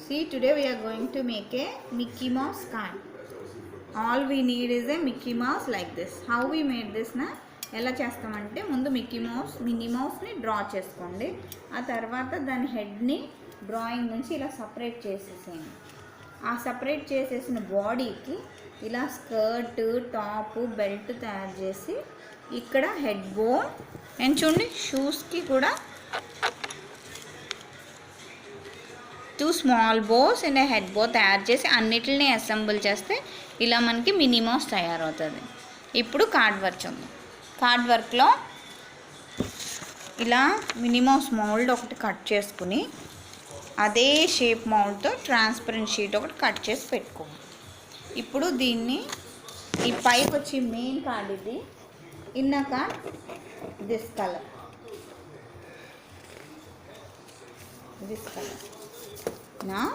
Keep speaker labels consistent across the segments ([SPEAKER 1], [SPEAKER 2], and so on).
[SPEAKER 1] See, today we are going to make a Mickey Mouse card. All we need is a Mickey Mouse like this. How we made this na? ఎలా చేస్తామంటే ముందు mini మౌస్ని draw చేసుకోండి. ఆ తర్వాత దాని హెడ్ని drawing నుంచి ఇలా separate చేసేసేయండి. ఆ సపరేట్ చేసేసిన బాడీకి ఇలా స్కర్ట్, టాప్, బెల్ట్ తయారు చేసి ఇక్కడ హెడ్ బో అండ్ చూడండి షూస్కి కూడా 2 స్మాల్ బోస్ అండ్ హెడ్ బో తయారు చేసి అన్నిటిని అసెంబుల్ చేస్తే ఇలా మనకి మినీ మౌస్ తయారవుతుంది. ఇప్పుడు కార్డ్ వర్క్ చూద్దాం. కార్డ్ వర్క్లో ఇలా మినీ మౌస్ మౌల్డ్ ఒకటి కట్ చేసుకుని అదే షేప్ మౌల్డ్తో ట్రాన్స్పరెంట్ షీట్ ఒకటి కట్ చేసి పెట్టుకోండి. ఇప్పుడు దీన్ని ఈ పైకి వచ్చి మెయిన్ కార్డ్ ఇది, inner card this colour. Now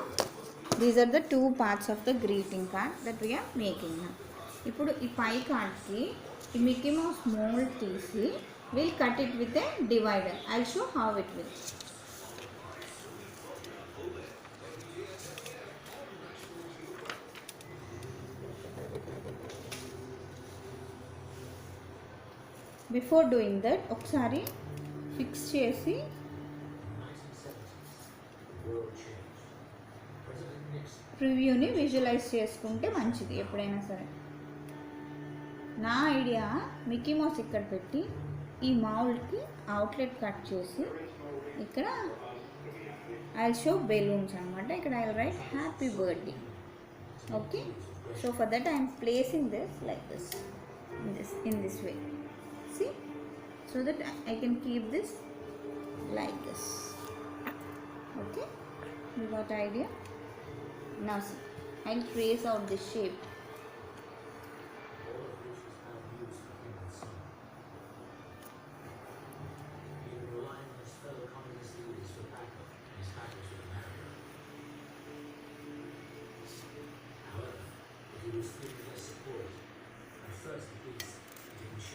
[SPEAKER 1] these are the two parts of the greeting card that we are making now. ఇప్పుడు ఈ పై కార్డ్కి ఈ మిక్కీ మౌస్ మోల్డ్ తీసి we'll cut it with a divider. I'll show how it will. Before doing that ఒకసారి fix చేసి ప్రివ్యూని visualise చేసుకుంటే మంచిది ఎప్పుడైనా సరే. నా ఐడియా మిక్కీ మౌస్ ఇక్కడ పెట్టి ఈ మౌల్డ్కి అవుట్లెట్ కట్ చేసి ఇక్కడ ఐ షో బెలూన్స్ అనమాట. ఇక్కడ I right happy birthday. Okay, so for that I'm placing this like this in this way. See, so that I can keep this like this. Okay, you got idea? Now see, I'll trace out this shape.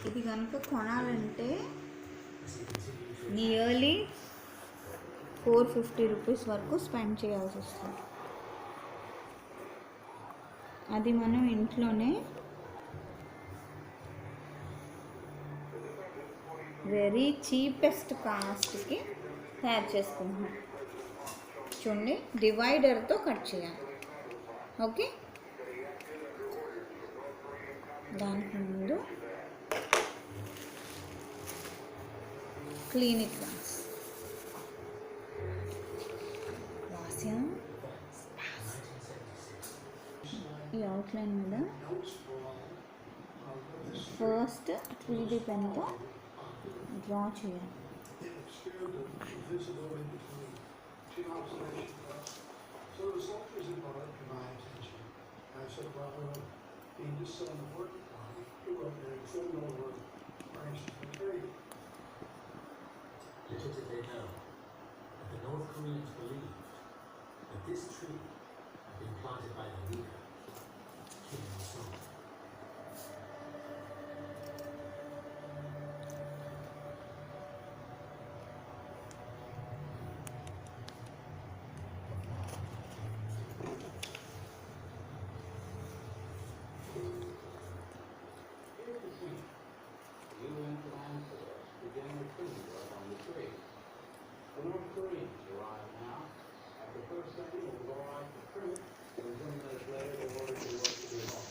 [SPEAKER 1] ఇది కనుక కొనాలంటే nearly 450 rupees వరకు spend చేయాల్సి వస్తుంది. అది మనం ఇంట్లోనే very cheapest కాస్ట్కి తయారు చేసుకుంటున్నాం. చూడండి, డివైడర్తో కట్ చేయాలి. ఓకే, దానికి ముందు క్లీన్ ఇట్ వన్స్. ఈ అవుట్లైన్ మీద ఫస్ట్ 3D పెన్తో డ్రా చేయాలి.
[SPEAKER 2] Little did they know that the North Koreans believed that this tree had been planted by the leader, Kim Il-sung. The North Koreans arrive now. After the first second, it was all right to print. And 20 minutes later, they ordered the work to be off.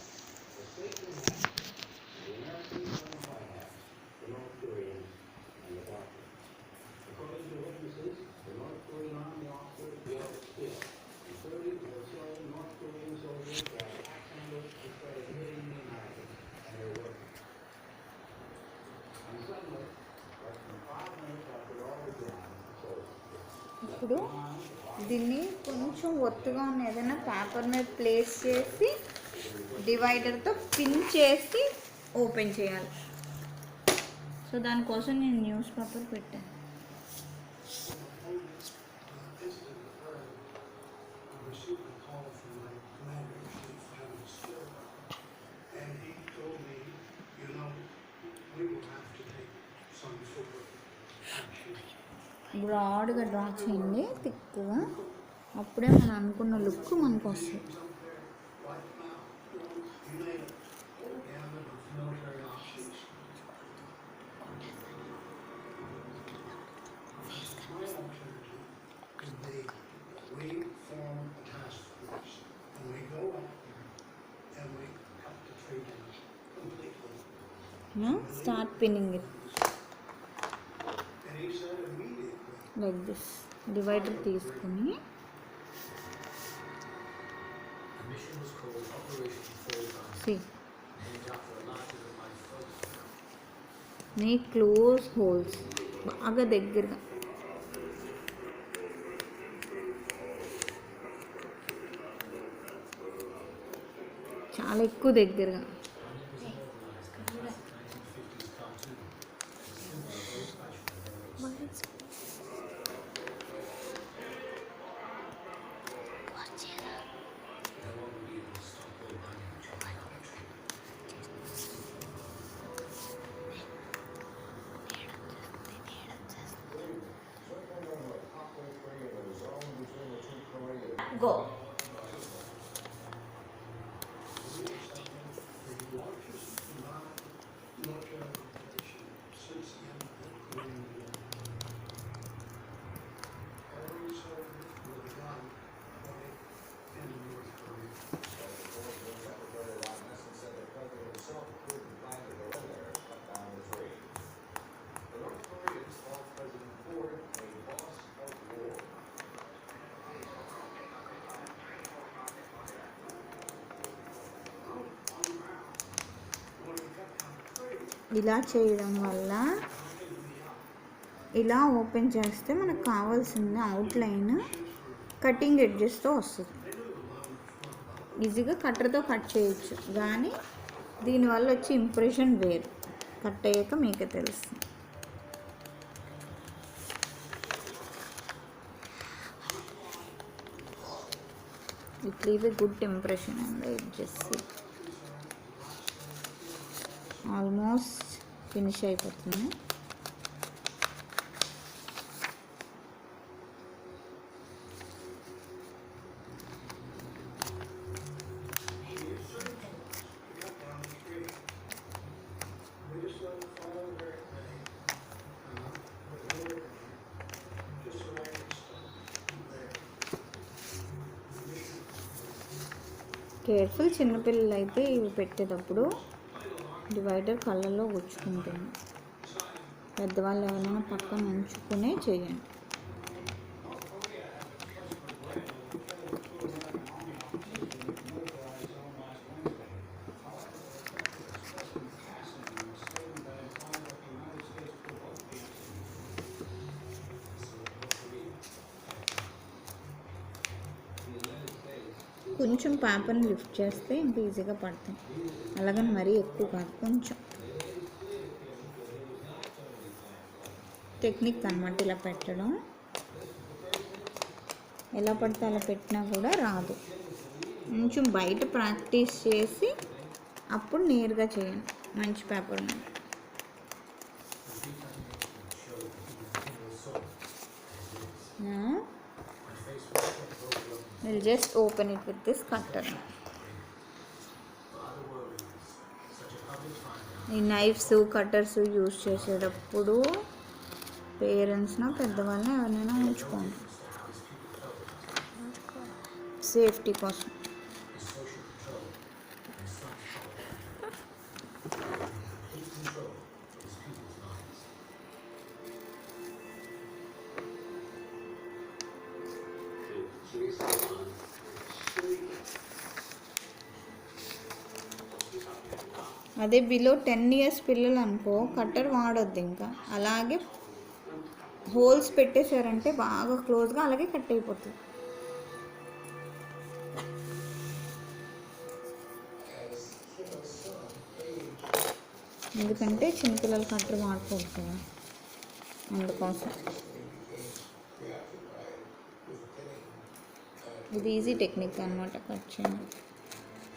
[SPEAKER 2] The Statesman hat, the Americans on the White Hat, the North Koreans, and the doctor. According to witnesses, the North Korean army officers yelled still. And 30 or so North Korean soldiers grabbed axe handles and started hitting the Americans and their workers. And suddenly, less than 5 minutes after all began,
[SPEAKER 1] ఇప్పుడు దీన్ని కొంచెం ఒత్తుగా ఉన్న ఏదైనా paper మీద place చేసి డివైడర్తో pin చేసి open చేయాలి. సో దానికోసం నేను న్యూస్ పేపర్ పెట్టాను. బ్రాడ్గా డ్రా చేయండి, థిక్గా. అప్పుడే మనం అనుకున్న లుక్ మనకు వస్తుంది.
[SPEAKER 2] We form a task force and we go out there and we cut the tree down completely.
[SPEAKER 1] Start pinning it
[SPEAKER 2] And he said immediately,
[SPEAKER 1] like this. Divider తీసుకుని
[SPEAKER 2] the mission was called Operation Fall Down,
[SPEAKER 1] సి
[SPEAKER 2] named after a larger than life photograph.
[SPEAKER 1] Make close holes, బాగా దగ్గరగా. చాలా ఎక్కువ దగ్గరగా. Go. ఇలా చేయడం వల్ల ఇలా ఓపెన్ చేస్తే మనకు కావాల్సిన అవుట్లైన్ కటింగ్ ఎడ్జెస్తో వస్తుంది. ఈజీగా కట్టర్తో కట్ చేయొచ్చు, కానీ దీనివల్ల వచ్చే ఇంప్రెషన్ వేరు. కట్ అయ్యాక మీకే తెలుస్తుంది. It leave a good impression and edges. Almost finish అయిపోతుంది. కేర్ఫుల్. చిన్నపిల్లలు అయితే ఇవి పెట్టేటప్పుడు డివైడర్ కళ్ళల్లో గుచ్చుకుంటుంది. పెద్దవాళ్ళు ఎవరైనా పక్కన ఉంచుకునే చేయండి. కొంచెం పేపర్ని లిఫ్ట్ చేస్తే ఇంకా ఈజీగా పడతాయి. అలాగని మరీ ఎక్కువ కాదు, కొంచెం. టెక్నిక్ అన్నమాట ఇలా పెట్టడం. ఎలా పడితే అలా పెట్టినా కూడా రాదు. కొంచెం బయట ప్రాక్టీస్ చేసి అప్పుడు నేరుగా చేయండి మంచి పేపర్ మీద. We'll just open it with this cutter. ఈ నైఫ్స్ కట్టర్స్ యూజ్ చేసేటప్పుడు పేరెంట్స్ను పెద్దవాళ్ళని ఎవరినైనా ఉంచుకోండి సేఫ్టీ కోసం. అదే బిలో 10 years పిల్లలు అనుకో కట్టర్ వాడొద్దు. ఇంకా అలాగే హోల్స్ పెట్టేశారంటే బాగా క్లోజ్గా అలాగే కట్ అయిపోతుంది. ఎందుకంటే చిన్నపిల్లలు కట్టర్ వాడకూడదు కదా, అందుకోసం. ఇది ఈజీ టెక్నిక్ అనమాట కట్ చేయండి.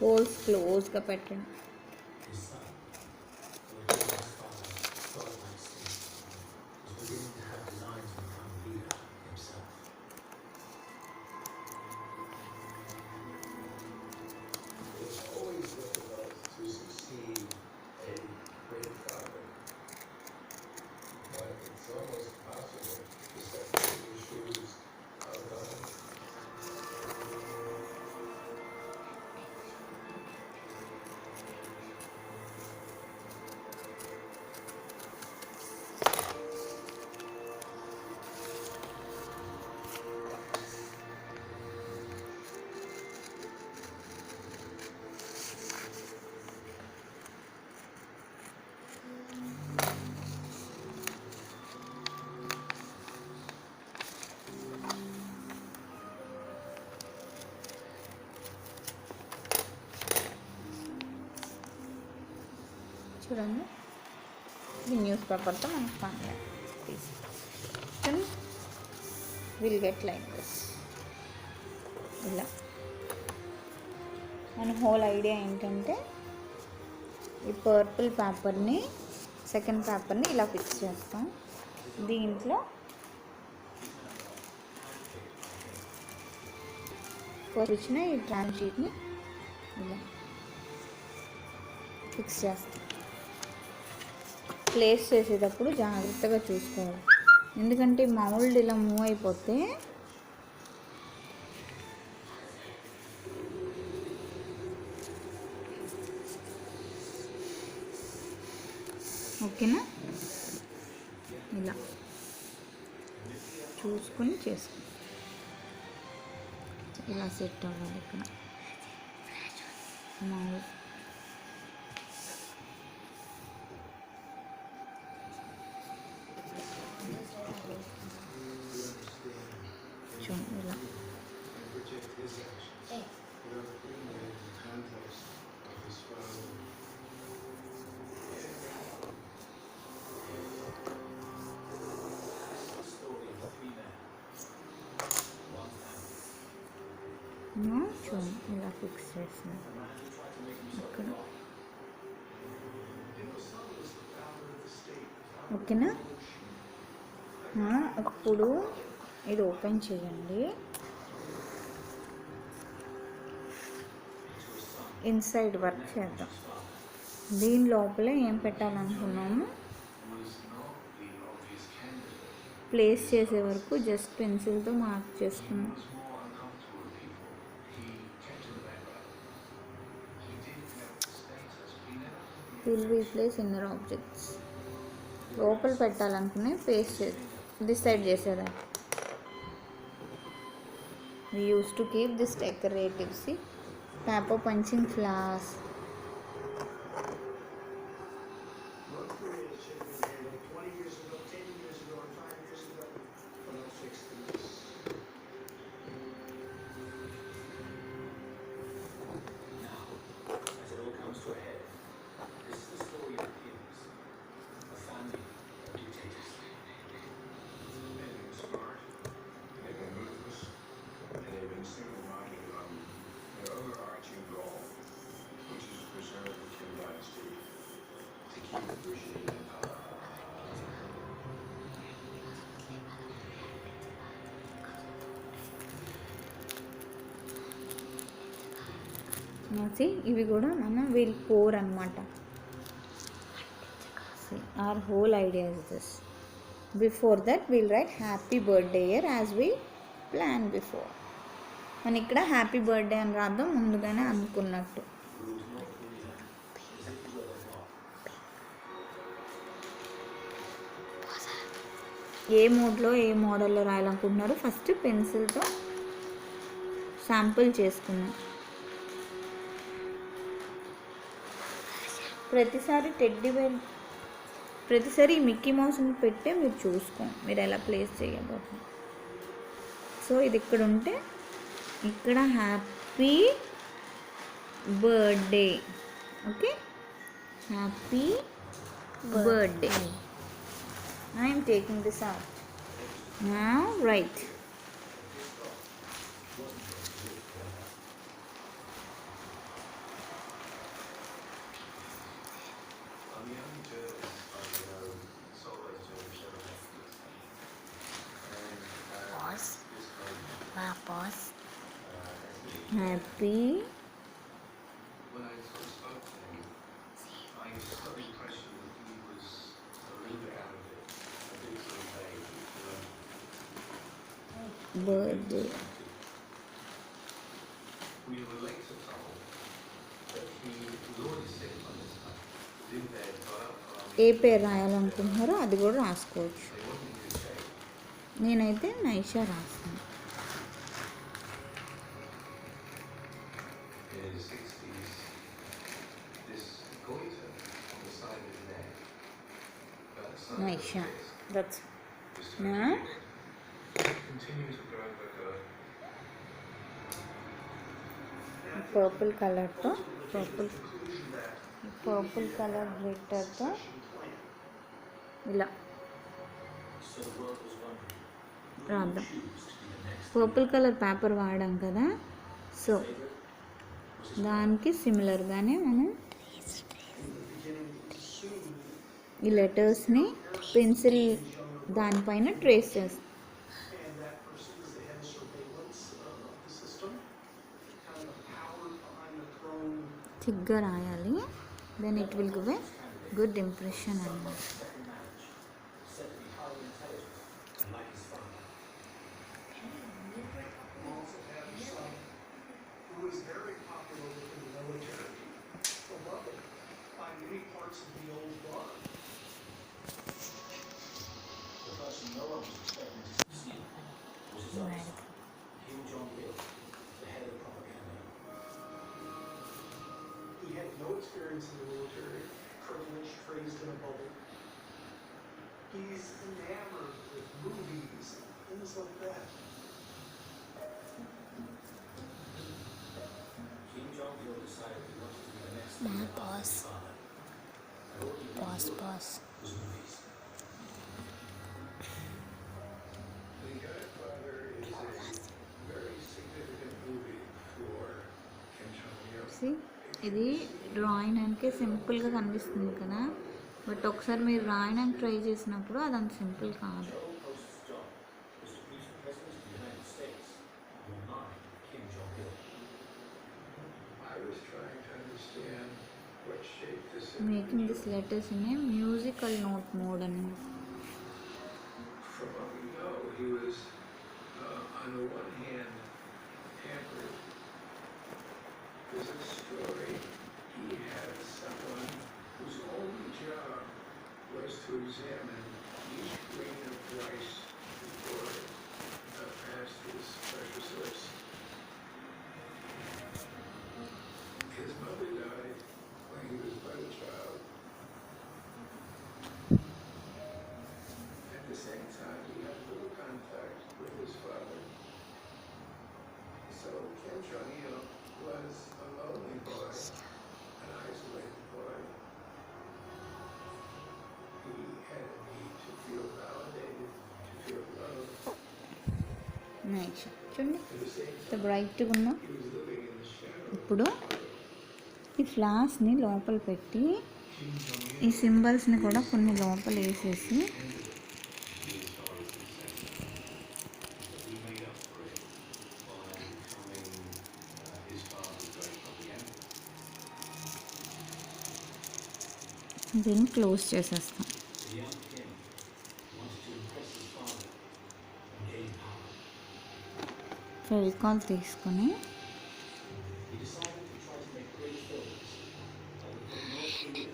[SPEAKER 1] హోల్స్ క్లోజ్గా పెట్టండి. చూడండి, ఈ న్యూస్ పేపర్తో మనకు పని తీసి విల్ గెట్ లైక్ దిస్. ఇలా మన హోల్ ఐడియా ఏంటంటే ఈ పర్పుల్ పేపర్ని, సెకండ్ పేపర్ని ఇలా ఫిక్స్ చేస్తాం. దీంట్లో ఫస్ట్ ఇచ్చిన ఈ ట్రాన్ షీట్ని ఇలా ఫిక్స్ చేస్తాం. ప్లేస్ చేసేటప్పుడు జాగ్రత్తగా చూసుకోవాలి, ఎందుకంటే మౌల్డ్ ఇలా మూవ్ అయిపోతే ఓకేనా. ఇలా చూసుకొని చేసుకో, ఇలా సెట్ అవ్వాలి. ఇక్కడ మౌల్డ్ చూడండి ఇలా. చూడండి ఇలా ఫిక్స్ చేస్తాను ఇక్కడ. ఓకేనా. ఇప్పుడు ఇది ఓపెన్ చేయండి. ఇన్సైడ్ వర్క్ చేద్దాం. దీని లోపల ఏం పెట్టాలనుకున్నాము ప్లేస్ చేసే వరకు జస్ట్ పెన్సిల్తో మార్క్ చేసుకున్నాం. Will replace inner objects. లోపల పెట్టాలనుకునే పేస్ట్ డిసైడ్ చేసేదాన్ని. We used to keep this decorative, see, paper punching flowers. ఇవి కూడా మనం విల్ పోర్ అనమాట. our whole idea is this. Before that we'll write happy birthday year as we planned before. మనం ఇక్కడ happy birthday అని రాద్దాం, ముందుగానే అనుకున్నట్టు. ఏ మోడ్లో ఏ మోడల్లో రాయాలనుకుంటున్నారో ఫస్ట్ పెన్సిల్తో శాంపుల్ చేసుకున్నాం. ప్రతిసారి మిక్కీ మౌస్ని పెట్టే మీరు చూసుకోండి మీరు ఎలా ప్లేస్ చేయబోతున్నారు. సో ఇది ఇక్కడ ఉంటే ఇక్కడ happy birthday. Okay, happy birthday. I am taking this out. Now write. Pause. Happy birthday. ఏ పేరు రాయాలనుకుంటున్నారో అది కూడా రాసుకోవచ్చు. నేనైతే నైషా రాస్తాను. నైషా, దట్స్ నా పర్పుల్ కలర్తో పర్పుల్ పర్పుల్ కలర్ గ్లిటర్తో ఇలా రాద్దాం. పర్పుల్ కలర్ పేపర్ వాడాం కదా, సో దానికి సిమిలర్గానే మనం ఈ లెటర్స్ని పెన్సిల్ దానిపైన ట్రేస్ చేస్తాం. థిక్గా రాయాలి, then it will give a good impression అన్నమాట.
[SPEAKER 2] He had no experience in the military, privileged, raised in a bubble. He's enamored with movies and things like that. Kim Jong-il decided he wanted to be the next
[SPEAKER 1] Pause.
[SPEAKER 2] was movies. The Godfather is a very significant movie for Kim Jong-il.
[SPEAKER 1] ఇది రాయడానికి సింపుల్గా కనిపిస్తుంది కదా, but ఒకసారి మీరు రాయడానికి try చేసినప్పుడు అది అంత సింపుల్ కాదు. Making this letters in a musical note mode అని.
[SPEAKER 2] From what we know, he was, on the one hand, pampered. There's a story. He had someone whose only job was to examine each grain of rice before it passed his precious lips. His mother died when he was but a child. At the same time, he had little contact with his father. So Kim Jong-il was a lonely boy, an isolated boy. He had a need to feel validated, to feel loved.
[SPEAKER 1] Next చూడండి
[SPEAKER 2] At the same
[SPEAKER 1] ఇంత బ్రైట్గా ఉన్నా.
[SPEAKER 2] time, he was living in the shadow.
[SPEAKER 1] ఇప్పుడు ఈ ఫ్లాస్ని లోపల పెట్టి
[SPEAKER 2] Kim Jong-il
[SPEAKER 1] ఈ సింబల్స్ని కూడా కొన్ని లోపల వేసేసి
[SPEAKER 2] he made up for it by becoming his father's great propaganda.
[SPEAKER 1] దీన్ని క్లోజ్ చేసేస్తాం.
[SPEAKER 2] The young Kim wanted to impress his father and gain power.
[SPEAKER 1] Fevicol తీసుకొని
[SPEAKER 2] He decided to try to make great films that would put North Korea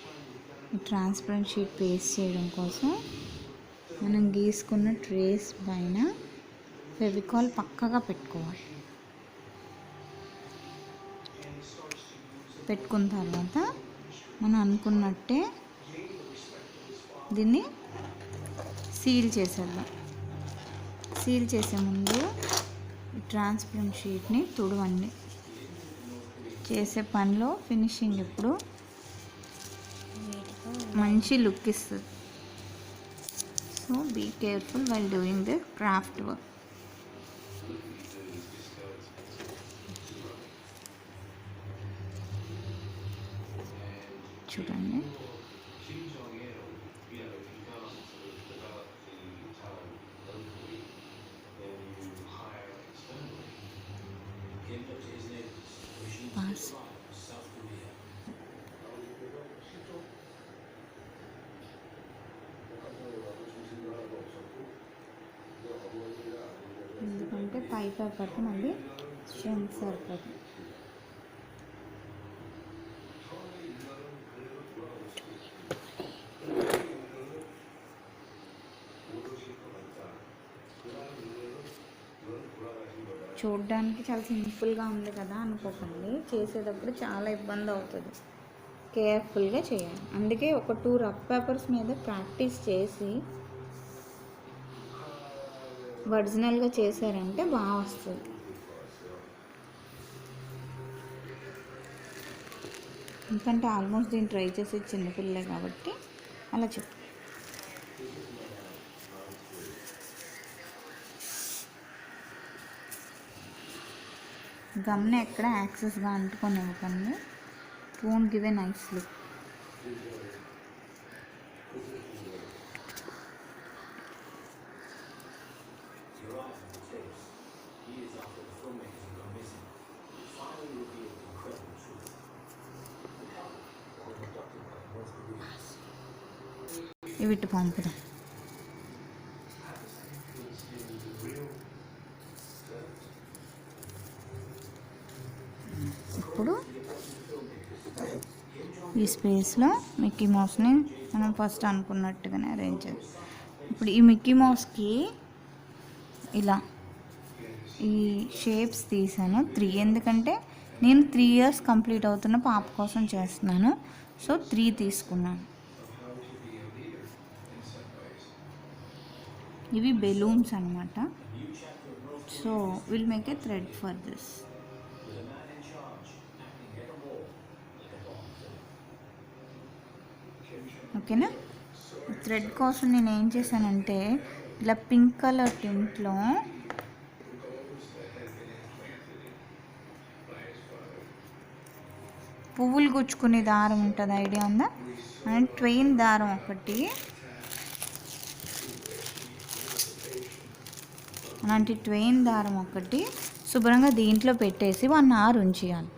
[SPEAKER 2] on the map.
[SPEAKER 1] Transparent sheet paste చేయడం కోసం మనం గీసుకున్న trace పైన ఫెవికాల్ పక్కగా పెట్టుకోవాలి. పెట్టుకున్న తర్వాత మనం అనుకున్నట్టే దీన్ని సీల్ చేసేద్దాం. సీల్ చేసే ముందు ఈ ట్రాన్స్పరెంట్ షీట్ని తుడవండి. చేసే పనిలో ఫినిషింగ్ ఎప్పుడు మంచి లుక్ ఇస్తుంది. So be careful while doing the craft work. చూడండి
[SPEAKER 2] Kim Jong-il, you know, if you can't sort of develop the talent locally, then you hire externally. Kim looked at his neighbors, wishing to
[SPEAKER 1] Pass.
[SPEAKER 2] survive South Korea.
[SPEAKER 1] ఎందుకంటే పై పేపర్కి మళ్ళీ strength సరిపోతుంది. చూడడానికి చాలా సింపుల్గా ఉంది కదా అనుకోకండి, చేసేటప్పుడు చాలా ఇబ్బంది అవుతుంది. కేర్ఫుల్గా చేయాలి. అందుకే ఒక 2 రఫ్ పేపర్స్ మీద ప్రాక్టీస్ చేసి ఒరిజినల్గా చేశారంటే బాగా వస్తుంది. ఎందుకంటే ఆల్మోస్ట్ దీన్ని ట్రై చేసే చిన్నపిల్లలే కాబట్టి అలా చెప్పు. గమ్ని ఎక్కడ యాక్సెస్గా అంటుకొని ఇవ్వకండి. Won't give a nice look. ఇవిటి పంపుదాం. ఇప్పుడు ఈ స్పేస్లో మిక్కీ మౌస్ని మనం ఫస్ట్ అనుకున్నట్టుగానే అరేంజ్ చేయాలి. ఇప్పుడు ఈ మిక్కీ మౌస్కి ఇలా ఈ షేప్స్ తీసాను 3, ఎందుకంటే నేను 3 years కంప్లీట్ అవుతున్న పాప కోసం చేస్తున్నాను. సో 3 తీసుకున్నాను. ఇవి బెలూన్స్ అనమాట. So will make a thread for this. ఓకేనా. థ్రెడ్ కోసం నేను ఏం చేశానంటే ఇలా పింక్ కలర్ టింట్లో పువ్వులు గుచ్చుకునే దారం ఉంటుంది, ఐడియా ఉందా? అండ్ ట్రైన్ దారం ఒకటి, అలాంటి ట్రైన్ దారం ఒకటి శుభ్రంగా దీంట్లో పెట్టేసి 1 hour ఉంచేయాలి.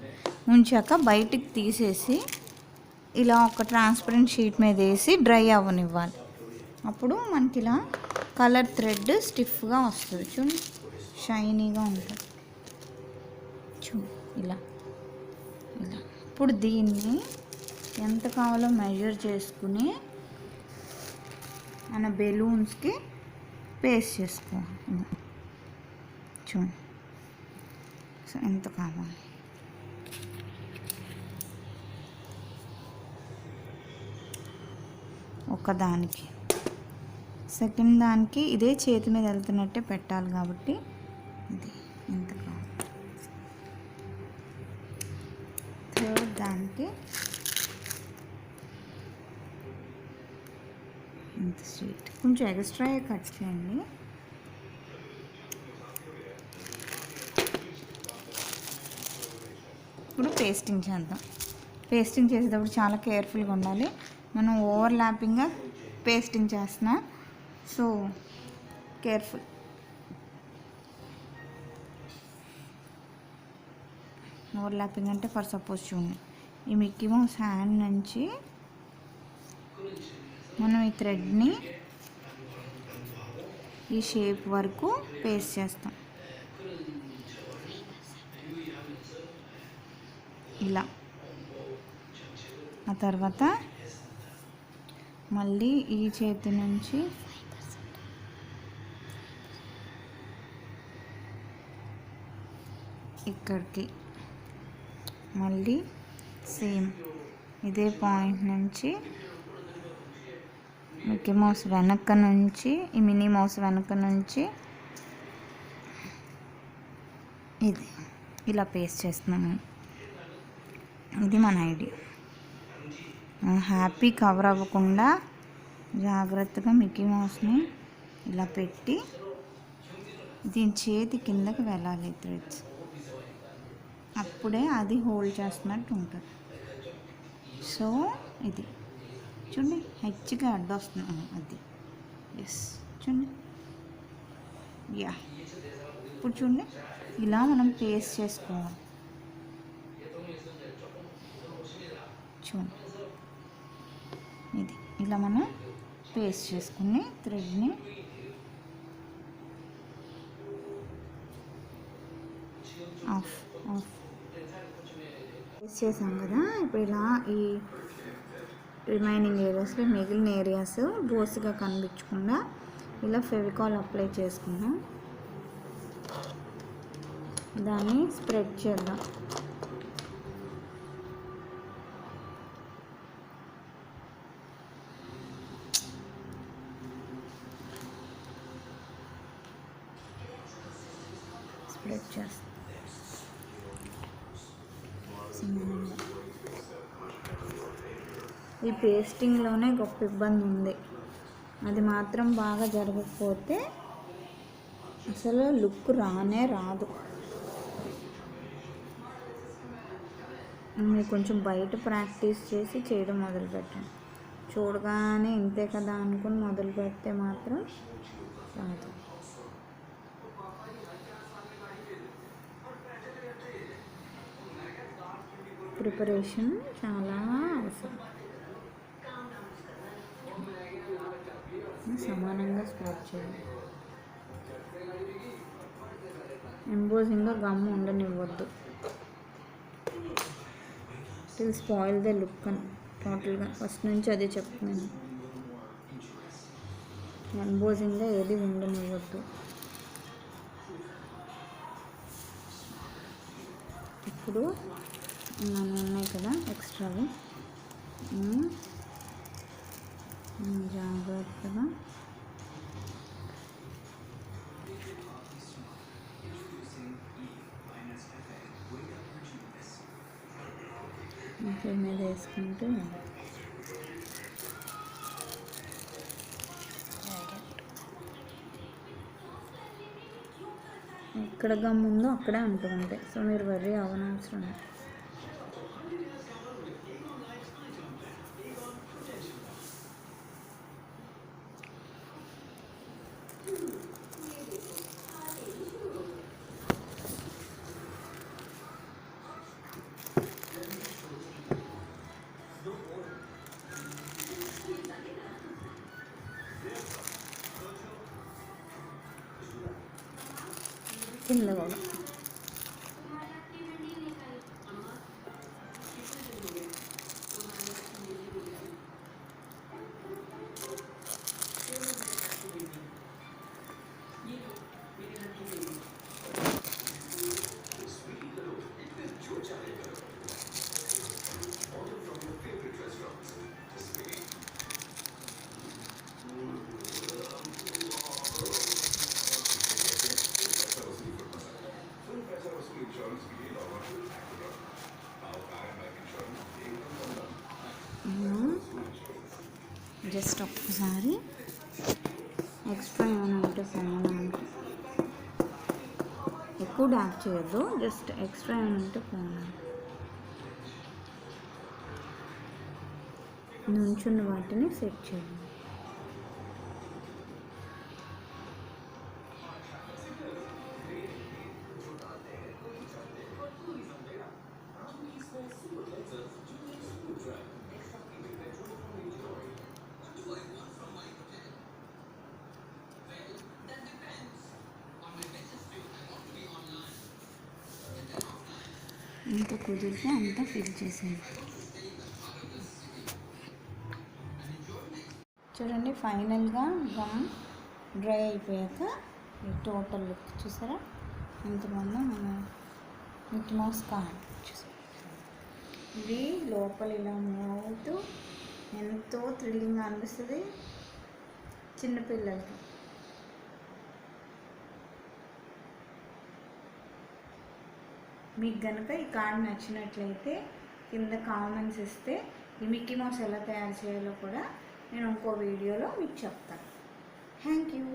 [SPEAKER 1] ఉంచాక బయటికి తీసేసి ఇలా ఒక ట్రాన్స్పరెంట్ షీట్ మీద వేసి డ్రై అవ్వనివ్వాలి. అప్పుడు మనకి ఇలా కలర్ థ్రెడ్ స్టిఫ్గా వస్తుంది. చూడండి, షైనీగా ఉంటుంది. చూడు ఇలా ఇలా. ఇప్పుడు దీన్ని ఎంత కావాలో మెజర్ చేసుకుని మన బెలూన్స్కి పేస్ట్ చేసుకోవాలి. చూడండి, సో ఎంత కావాలి. ఒకదానికి, సెకండ్ దానికి ఇదే చేతి మీద వెళ్తున్నట్టే పెట్టాలి కాబట్టి ఇది ఎంత కావాలి. థర్డ్ దానికి ఇంత స్ట్రీట్, కొంచెం ఎక్స్ట్రా కట్ చేయండి. ఇప్పుడు పేస్టింగ్ చేద్దాం. పేస్టింగ్ చేసేటప్పుడు చాలా కేర్ఫుల్గా ఉండాలి. మనం ఓవర్లాపింగ్గా పేస్టింగ్ చేస్తున్నాం, సో కేర్ఫుల్. ఓవర్లాపింగ్ అంటే ఫర్ సపోజ్ చూడండి, ఈ మిక్కీ మౌస్ హ్యాండ్ నుంచి మనం ఈ థ్రెడ్ని ఈ షేప్ వరకు పేస్ట్ చేస్తాం ఇలా. ఆ తర్వాత మళ్ళీ ఈ చేతి నుంచి ఇక్కడికి మళ్ళీ సేమ్ ఇదే పాయింట్ నుంచి మిక్కీ మౌస్ వెనక నుంచి, ఈ మినీ మౌస్ వెనక నుంచి ఇది ఇలా పేస్ట్ చేస్తున్నాను. ఇది మన ఐడియా. హ్యాపీ కవర్ అవ్వకుండా జాగ్రత్తగా మిక్కీ మౌస్ని ఇలా పెట్టి దీని చేతి కిందకి వెళ్ళాలి థ్రెడ్స్, అప్పుడే అది హోల్డ్ చేస్తున్నట్టు ఉంటుంది. సో ఇది చూడండి, హెచ్గా అడ్డొస్తున్నాను అది. ఎస్, చూడండి. యా, ఇప్పుడు చూడండి ఇలా మనం పేస్ట్ చేసుకోవాలి. చూడండి, ఇది ఇలా మనం పేస్ట్ చేసుకుని థ్రెడ్ని ఆఫ్ ఆఫ్ పేస్ట్ చేసాం కదా. ఇప్పుడు ఇలా ఈ రిమైనింగ్ ఏరియాస్లో మిగిలిన ఏరియాస్ బోసిగా కనిపించకుండా ఇలా ఫెవికాల్ అప్లై చేసుకుందాం. దాన్ని స్ప్రెడ్ చేద్దాం. స్ప్రెడ్ చేస్తాం. ఈ పేస్టింగ్లోనే గొప్ప ఇబ్బంది ఉంది. అది మాత్రం బాగా జరగకపోతే అసలు లుక్ రానే రాదు. మీరు కొంచెం బయట ప్రాక్టీస్ చేసి చేయడం మొదలుపెట్టండి. చూడగానే ఇంతే కదా అనుకుని మొదలు పెడితే మాత్రం రాదు. ప్రిపరేషన్ చాలా అవసరం. సమానంగా స్ప్రెడ్ చేయాలి. ఎంబోజింగ్గా గమ్ ఉండనివ్వద్దు. టిల్ స్పాయిల్ ద లుక్ అని టోటల్గా ఫస్ట్ నుంచి అదే చెప్తున్నాను. ఎంబోజింగ్గా ఏది ఉండనివ్వద్దు. ఇప్పుడు ఉన్నాయి కదా ఎక్స్ట్రావి, జాగ్రత్తగా ఇంటి మీద వేసుకుంటూ ఎక్కడ గమ్ ఉందో అక్కడే అంటుకుంటాయి. సో మీరు వర్రీ అవ్వనవసరం. కింద కూడా జస్ట్ ఒక్కసారి ఎక్స్ట్రా ఏమైనా ఉంటే ఫోన్ ఎక్కువ డార్క్ చేయొద్దు. జస్ట్ ఎక్స్ట్రా ఏమైనా ఉంటే ఫోన్ నుంచున్న వాటిని సెట్ చేయండి. ఎంత కుదిరితే అంత ఫిల్ చేసేయండి. చూడండి, ఫైనల్గా గమ్ డ్రై అయిపోయాక ఈ టోటల్ లుక్ చూసారా ఎంత బాగుందో. మన మిక్కీ మౌస్ కార్డ్ చూసారా, ఇది లోపల ఇలా మూవ్ అవుతూ ఎంతో థ్రిల్లింగ్గా అనిపిస్తుంది చిన్నపిల్లలకి. మీకు కనుక ఈ కార్డ్ నచ్చినట్లయితే కింద కామెంట్స్ ఇస్తే ఈ మిక్కీ మౌస్ ఎలా తయారు చేయాలో కూడా నేను ఇంకో వీడియోలో మీకు చెప్తాను. Thank you.